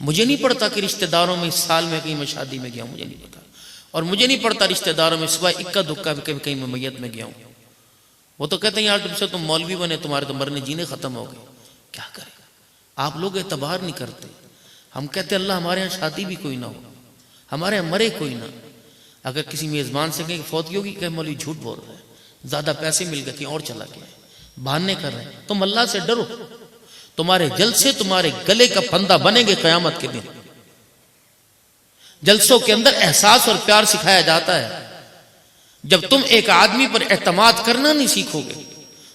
मुझे नहीं पड़ता कि रिश्तेदारों में इस साल में कहीं मैं शादी में गया हूं, मुझे नहीं पता। और मुझे नहीं पड़ता रिश्तेदारों में सिवाय इक्का दुक्का कहीं मैं मैयत में गया हूं। वो तो कहते हैं यार तुमसे तुम मौलवी बने, तुम्हारे तो मरने जीने खत्म हो गए। क्या करें, आप लोग एतबार नहीं करते। हम कहते अल्लाह हमारे यहाँ शादी भी कोई ना हो, हमारे यहाँ मरे कोई ना। अगर किसी मेजबान से कहें फौत होगी, कहे मौलवी झूठ बोल रहे हैं, ज्यादा पैसे मिल गए, कहीं और चला गया, बहाने कर रहे हैं। तुम अल्लाह से डरो, तुम्हारे जलसे तुम्हारे गले का फंदा बनेंगे क़यामत के दिन। जलसों के अंदर एहसास और प्यार सिखाया जाता है। जब तुम एक आदमी पर एतमाद करना नहीं सीखोगे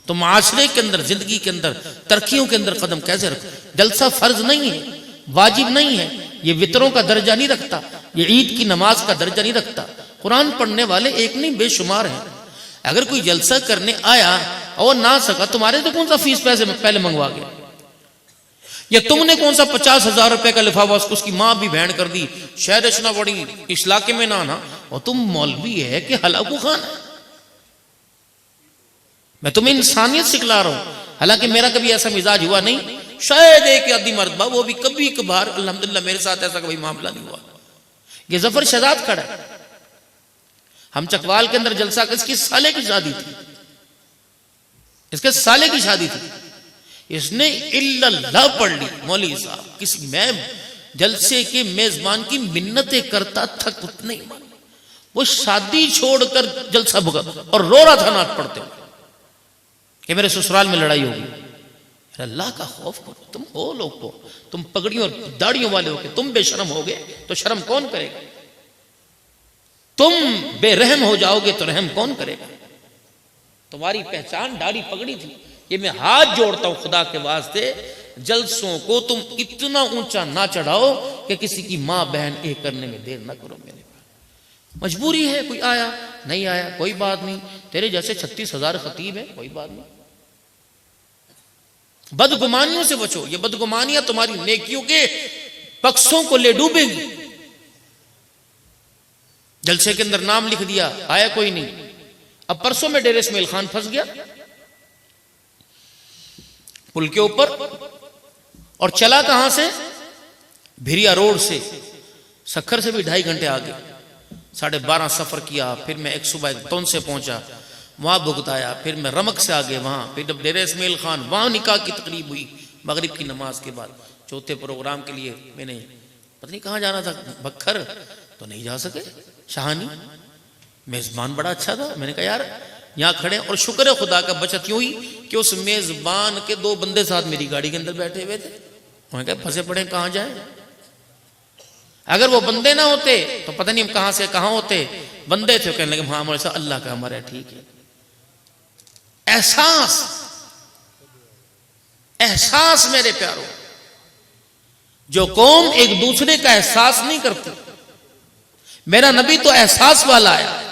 तो माशरे के अंदर, जिंदगी के अंदर, तरक्कियों के अंदर कदम कैसे रखो। जलसा फर्ज नहीं है, वाजिब नहीं है, ये वितरों का दर्जा नहीं रखता, ये ईद की नमाज का दर्जा नहीं रखता। कुरान पढ़ने वाले एक नहीं बेशुमार हैं। अगर कोई जलसा करने आया और ना सका, तुम्हारे तो कौन सा फीस पैसे पहले मंगवा गया, या तुमने कौन सा 50,000 रुपए का लिफाफा उसकी मां भी भेड़ कर दी, शहर रचना पड़ी इस इलाके में ना आना, और तुम मौलवी है कि हलाकू खान है। मैं तुम्हें इंसानियत सिखला रहा हूं। हालांकि मेरा कभी ऐसा मिजाज हुआ नहीं, शायद एक आधी मरतबा, वो भी कभी कभार, अल्हम्दुलिल्लाह मेरे साथ ऐसा कभी मामला नहीं हुआ। ये जफर शहजाद खड़ा है, हम चकवाल के अंदर जलसा, इसकी साले की शादी थी, इसके साले की शादी थी। इसने इल्लल्लाह पढ़ ली। मौलवी साहब किसी मैं जलसे के मेजबान की मिन्नतें करता था, कुछ नहीं मान। वो शादी छोड़कर जलसा भुगा और रो रहा था नात पढ़ते हुए कि मेरे ससुराल में लड़ाई होगी। अल्लाह का खौफ करो, तुम हो लोग को, तुम पगड़ियों और दाढ़ियों वाले हो के तुम बेशरम हो गए तो शर्म कौन करेगा। तुम बेरहम हो जाओगे तो रहम कौन करेगा। तुम्हारी पहचान दाढ़ी पगड़ी थी। ये मैं हाथ जोड़ता हूं खुदा के वास्ते, जलसों को तुम इतना ऊंचा ना चढ़ाओ कि किसी की मां बहन एक करने में देर ना करो। मेरे पास मजबूरी है, कोई आया नहीं आया कोई बात नहीं, तेरे जैसे 36,000 खतीब है कोई बात नहीं। बदगुमानियों से बचो, ये बदगुमानियां तुम्हारी नेकियों के बक्सों को ले डूबेगी। जलसे के अंदर नाम लिख दिया, आया कोई नहीं। अब परसों में डेरे इस्माइल खान फंस गया पुल के ऊपर, और चला कहां से, भिरिया रोड से, सखर से भी 2.5 घंटे आगे, 12:30 सफर किया। फिर मैं एक सुबह तौन से पहुंचा, वहां भुगताया। फिर मैं रमक से आगे वहां, फिर जब डेरे इस्माइल खान, वहां निकाह की तकरीब हुई मगरिब की नमाज के बाद। चौथे प्रोग्राम के लिए मैंने पता नहीं कहां जाना था, बखर तो नहीं जा सके, शाहानी मेजबान बड़ा अच्छा था। मैंने कहा यार यहां खड़े, और शुक्र है खुदा का बचत यूं ही कि उस मेजबान के 2 बंदे साथ मेरी गाड़ी के अंदर बैठे हुए थे। उन्होंने कहा फंसे पड़े कहां जाए। अगर वो बंदे ना होते तो पता नहीं हम कहां से कहां होते। बंदे थे, कहने लगे हाँ हमारे साथ अल्लाह का हमारा ठीक है। एहसास मेरे प्यारों, जो कौम एक दूसरे का एहसास नहीं करती, मेरा नबी तो एहसास वाला आया।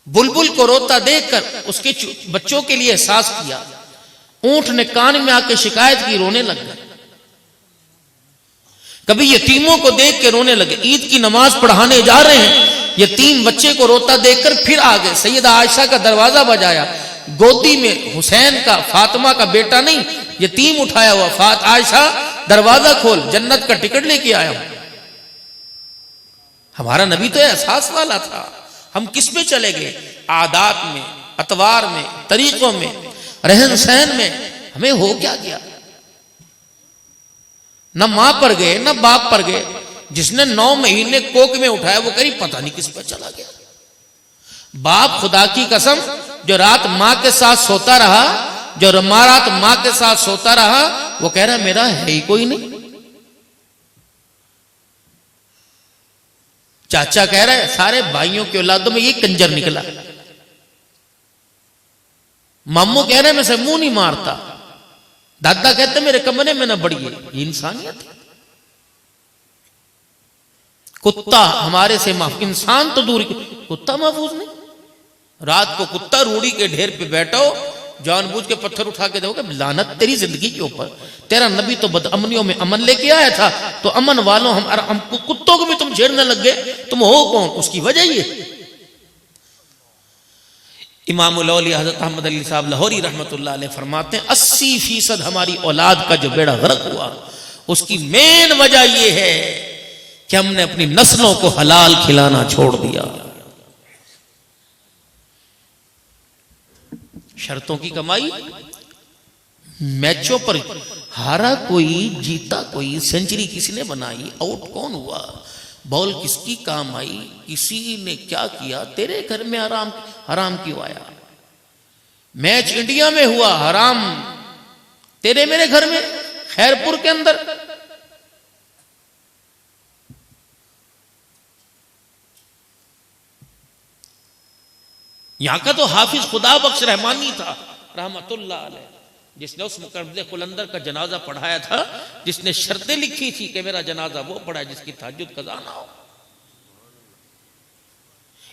बुलबुल को रोता देखकर उसके बच्चों के लिए एहसास किया। ऊंट ने कान में आके शिकायत की, रोने लग गए। कभी यतीमों को देख के रोने लगे। ईद की नमाज पढ़ाने जा रहे हैं, यतीम बच्चे को रोता देखकर फिर आ गए। सैयदा आयशा का दरवाजा बजाया, गोदी में हुसैन का, फातिमा का बेटा नहीं, यतीम उठाया हुआ। आयशा दरवाजा खोल, जन्नत का टिकट लेके आया हूं। हमारा नबी तो एहसास वाला था। हम किस में चले गए, आदात में, अतवार में, तरीकों में, रहन सहन में हमें हो क्या गया। न मां पर गए न बाप पर गए। जिसने 9 महीने कोक में उठाया वो करीब पता नहीं किस पर चला गया। बाप खुदा की कसम जो रात मां के साथ सोता रहा, जो रात मां के साथ सोता रहा, वो कह रहा मेरा है ही कोई नहीं। चाचा कह रहा है सारे भाइयों की औलादों में ये कंजर निकला। मामू कह रहे मैं से मुंह नहीं मारता। दादा कहते मेरे कमरे में ना बढ़िए। ये इंसानियत है। कुत्ता हमारे से माफ, इंसान तो दूर, कुत्ता महफूज नहीं। रात को कुत्ता रूढ़ी के ढेर पे बैठो, जानबूझ के पत्थर उठा के दोगे, लानत तेरी जिंदगी के ऊपर। तेरा नबी तो बदअमनियों में अमन लेके आया था, तो अमन वालों हम कुत्तों को भी तुम छेड़ने लग गए। तुम हो कौन, उसकी वजह ये। इमामुल औलिया हज़रत अहमद अली साहब लाहौरी रहमतुल्लाह अलैह फरमाते हैं 80% हमारी औलाद का जो बेड़ा गर्क हुआ उसकी मेन वजह यह है कि हमने अपनी नस्लों को हलाल खिलाना छोड़ दिया। शर्तों की कमाई, मैचों पर हारा कोई, जीता कोई, सेंचुरी किसी ने बनाई, आउट कौन हुआ, बॉल किसकी काम आई, किसी ने क्या किया, तेरे घर में हराम क्यों आया? मैच इंडिया में हुआ, हराम तेरे मेरे घर में, खैरपुर के अंदर। यहां का तो हाफिज खुदा बख्श रहमानी था रहमतुल्लाह अलैह, जिसने उस मुकद्दे कुलंदर का जनाजा पढ़ाया था, जिसने शर्तें लिखी थी कि मेरा जनाजा वो पढ़ा जिसकी तहज्जुद कज़ा ना हो।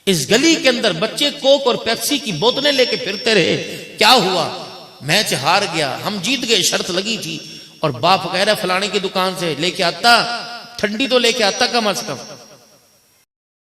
इस गली के अंदर बच्चे कोक और पेप्सी की बोतलें लेके फिरते रहे, क्या हुआ? मैच हार गया, हम जीत गए, शर्त लगी थी, और बाप कह रहा फलाने की दुकान से लेके आता, ठंडी तो लेके आता कम अज कम।